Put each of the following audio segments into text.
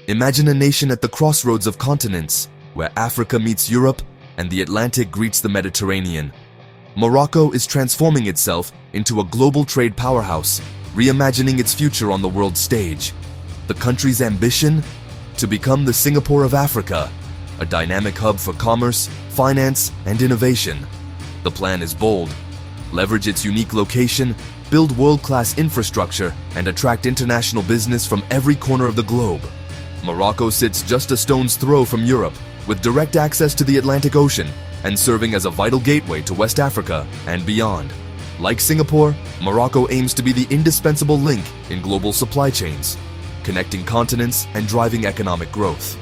Imagine a nation at the crossroads of continents, where Africa meets Europe and the Atlantic greets the Mediterranean. Morocco is transforming itself into a global trade powerhouse, reimagining its future on the world stage. The country's ambition? To become the Singapore of Africa, a dynamic hub for commerce, finance, and innovation. The plan is bold. Leverage its unique location, build world-class infrastructure, and attract international business from every corner of the globe. Morocco sits just a stone's throw from Europe, with direct access to the Atlantic Ocean and serving as a vital gateway to West Africa and beyond. Like Singapore, Morocco aims to be the indispensable link in global supply chains, connecting continents and driving economic growth.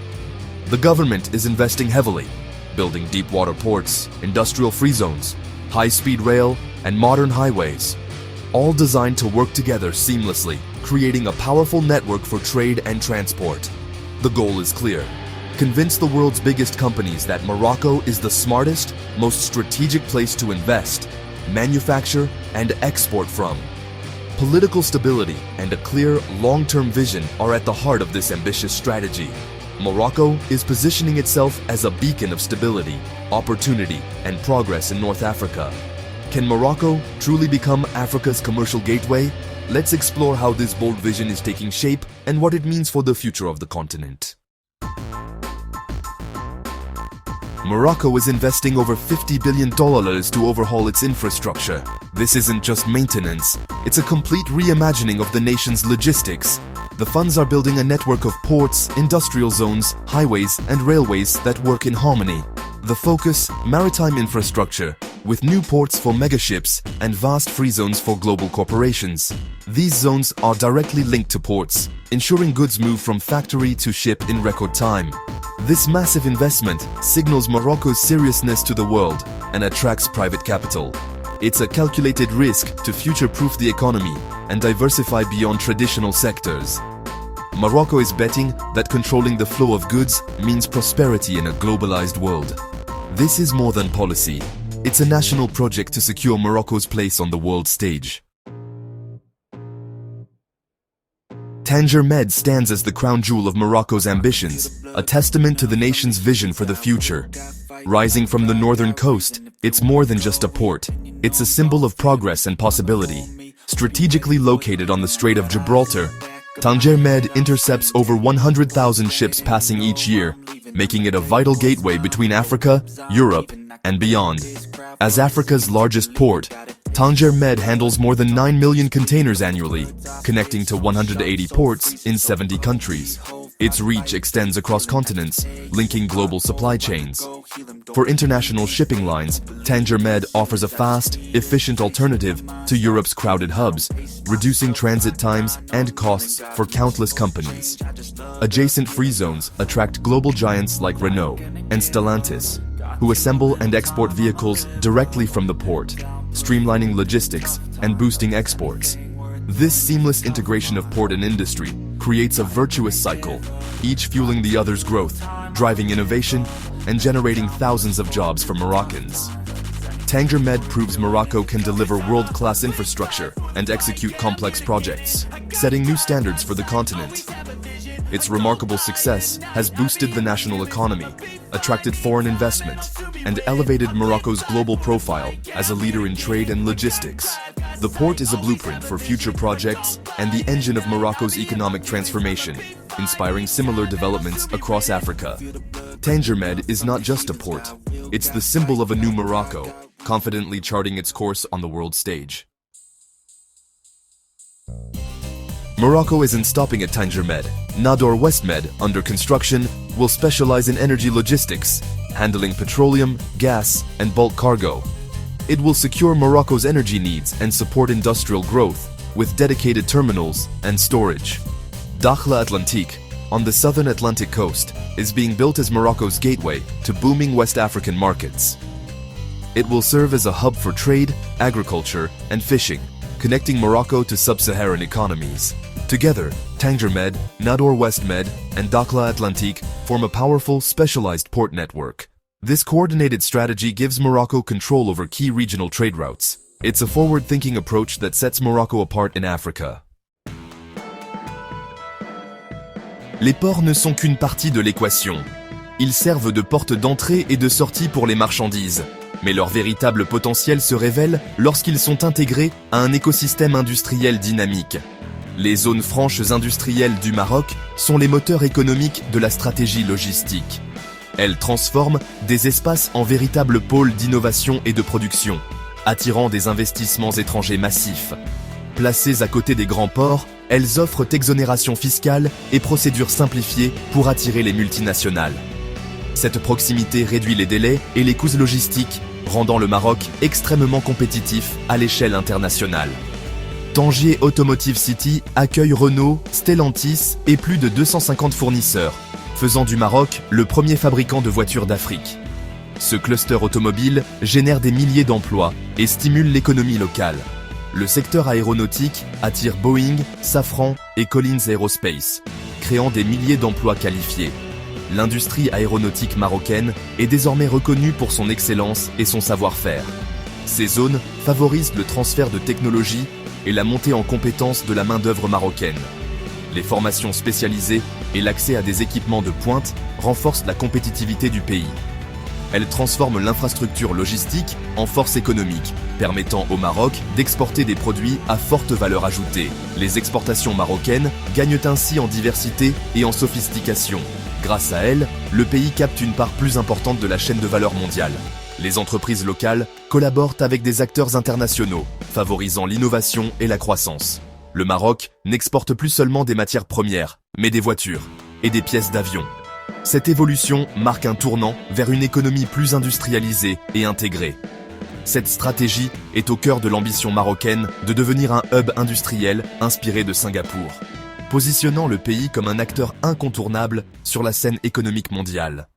The government is investing heavily, building deep-water ports, industrial-free zones, high-speed rail, and modern highways, all designed to work together seamlessly, creating a powerful network for trade and transport. The goal is clear: convince the world's biggest companies that Morocco is the smartest, most strategic place to invest, manufacture, and export from. Political stability and a clear, long-term vision are at the heart of this ambitious strategy. Morocco is positioning itself as a beacon of stability, opportunity, and progress in North Africa. Can Morocco truly become Africa's commercial gateway? Let's explore how this bold vision is taking shape and what it means for the future of the continent. Morocco is investing over $50 billion to overhaul its infrastructure. This isn't just maintenance, it's a complete reimagining of the nation's logistics. The funds are building a network of ports, industrial zones, highways, and railways that work in harmony. The focus: maritime infrastructure, with new ports for megaships and vast free zones for global corporations. These zones are directly linked to ports, ensuring goods move from factory to ship in record time. This massive investment signals Morocco's seriousness to the world and attracts private capital. It's a calculated risk to future-proof the economy and diversify beyond traditional sectors. Morocco is betting that controlling the flow of goods means prosperity in a globalized world. This is more than policy. It's a national project to secure Morocco's place on the world stage. Tanger Med stands as the crown jewel of Morocco's ambitions, a testament to the nation's vision for the future. Rising from the northern coast, it's more than just a port. It's a symbol of progress and possibility. Strategically located on the Strait of Gibraltar, Tanger Med intercepts over 100,000 ships passing each year, making it a vital gateway between Africa, Europe, and beyond. As Africa's largest port, Tanger Med handles more than 9 million containers annually, connecting to 180 ports in 70 countries. Its reach extends across continents, linking global supply chains. For international shipping lines, Tanger Med offers a fast, efficient alternative to Europe's crowded hubs, reducing transit times and costs for countless companies. Adjacent free zones attract global giants like Renault and Stellantis, who assemble and export vehicles directly from the port, streamlining logistics and boosting exports. This seamless integration of port and industry creates a virtuous cycle, each fueling the other's growth, driving innovation, and generating thousands of jobs for Moroccans. Tanger Med proves Morocco can deliver world-class infrastructure and execute complex projects, setting new standards for the continent. Its remarkable success has boosted the national economy, attracted foreign investment, and elevated Morocco's global profile as a leader in trade and logistics. The port is a blueprint for future projects and the engine of Morocco's economic transformation, inspiring similar developments across Africa. Tanger Med is not just a port, it's the symbol of a new Morocco, confidently charting its course on the world stage. Morocco isn't stopping at Tanger Med. Nador West Med, under construction, will specialize in energy logistics, handling petroleum, gas, and bulk cargo. It will secure Morocco's energy needs and support industrial growth, with dedicated terminals and storage. Dakhla Atlantique, on the southern Atlantic coast, is being built as Morocco's gateway to booming West African markets. It will serve as a hub for trade, agriculture, and fishing, connecting Morocco to sub-Saharan economies. Together, Tanger Med, Nador West Med, and Dakhla Atlantique form a powerful, specialized port network. This coordinated strategy gives Morocco control over key regional trade routes. It's a forward-thinking approach that sets Morocco apart in Africa. Les ports ne sont qu'une partie de l'équation. Ils servent de porte d'entrée et de sortie pour les marchandises. Mais leur véritable potentiel se révèle lorsqu'ils sont intégrés à un écosystème industriel dynamique. Les zones franches industrielles du Maroc sont les moteurs économiques de la stratégie logistique. Elles transforment des espaces en véritables pôles d'innovation et de production, attirant des investissements étrangers massifs. Placées à côté des grands ports, elles offrent exonération fiscale et procédures simplifiées pour attirer les multinationales. Cette proximité réduit les délais et les coûts logistiques, rendant le Maroc extrêmement compétitif à l'échelle internationale. Tanger Automotive City accueille Renault, Stellantis et plus de 250 fournisseurs, faisant du Maroc le premier fabricant de voitures d'Afrique. Ce cluster automobile génère des milliers d'emplois et stimule l'économie locale. Le secteur aéronautique attire Boeing, Safran et Collins Aerospace, créant des milliers d'emplois qualifiés. L'industrie aéronautique marocaine est désormais reconnue pour son excellence et son savoir-faire. Ces zones favorisent le transfert de technologies et la montée en compétences de la main-d'œuvre marocaine. Les formations spécialisées et l'accès à des équipements de pointe renforcent la compétitivité du pays. Elles transforment l'infrastructure logistique en force économique, permettant au Maroc d'exporter des produits à forte valeur ajoutée. Les exportations marocaines gagnent ainsi en diversité et en sophistication. Grâce à elles, le pays capte une part plus importante de la chaîne de valeur mondiale. Les entreprises locales collaborent avec des acteurs internationaux, favorisant l'innovation et la croissance. Le Maroc n'exporte plus seulement des matières premières, mais des voitures et des pièces d'avion. Cette évolution marque un tournant vers une économie plus industrialisée et intégrée. Cette stratégie est au cœur de l'ambition marocaine de devenir un hub industriel inspiré de Singapour, positionnant le pays comme un acteur incontournable sur la scène économique mondiale.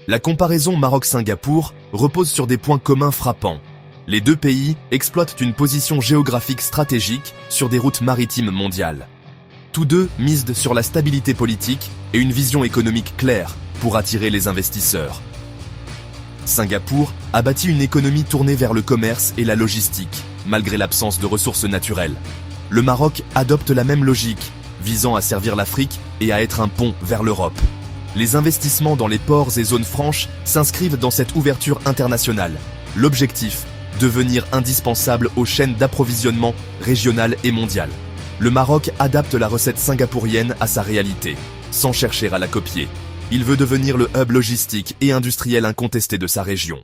La comparaison Maroc-Singapour repose sur des points communs frappants. Les deux pays exploitent une position géographique stratégique sur des routes maritimes mondiales. Tous deux misent sur la stabilité politique et une vision économique claire pour attirer les investisseurs. Singapour a bâti une économie tournée vers le commerce et la logistique, malgré l'absence de ressources naturelles. Le Maroc adopte la même logique, visant à servir l'Afrique et à être un pont vers l'Europe. Les investissements dans les ports et zones franches s'inscrivent dans cette ouverture internationale. L'objectif, devenir indispensable aux chaînes d'approvisionnement régionales et mondiales. Le Maroc adapte la recette singapourienne à sa réalité, sans chercher à la copier. Il veut devenir le hub logistique et industriel incontesté de sa région.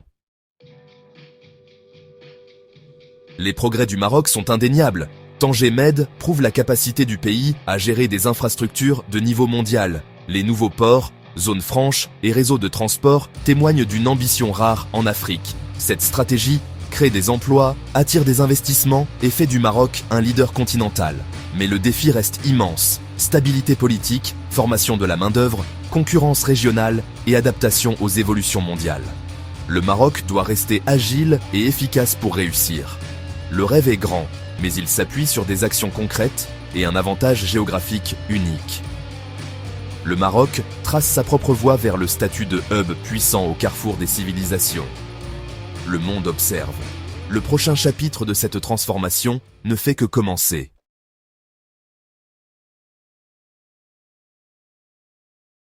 Les progrès du Maroc sont indéniables. Tanger Med prouve la capacité du pays à gérer des infrastructures de niveau mondial. Les nouveaux ports, zones franches et réseaux de transport témoignent d'une ambition rare en Afrique. Cette stratégie crée des emplois, attire des investissements et fait du Maroc un leader continental. Mais le défi reste immense. Stabilité politique, formation de la main-d'œuvre, concurrence régionale et adaptation aux évolutions mondiales. Le Maroc doit rester agile et efficace pour réussir. Le rêve est grand, mais il s'appuie sur des actions concrètes et un avantage géographique unique. Le Maroc trace sa propre voie vers le statut de hub puissant au carrefour des civilisations. Le monde observe. Le prochain chapitre de cette transformation ne fait que commencer.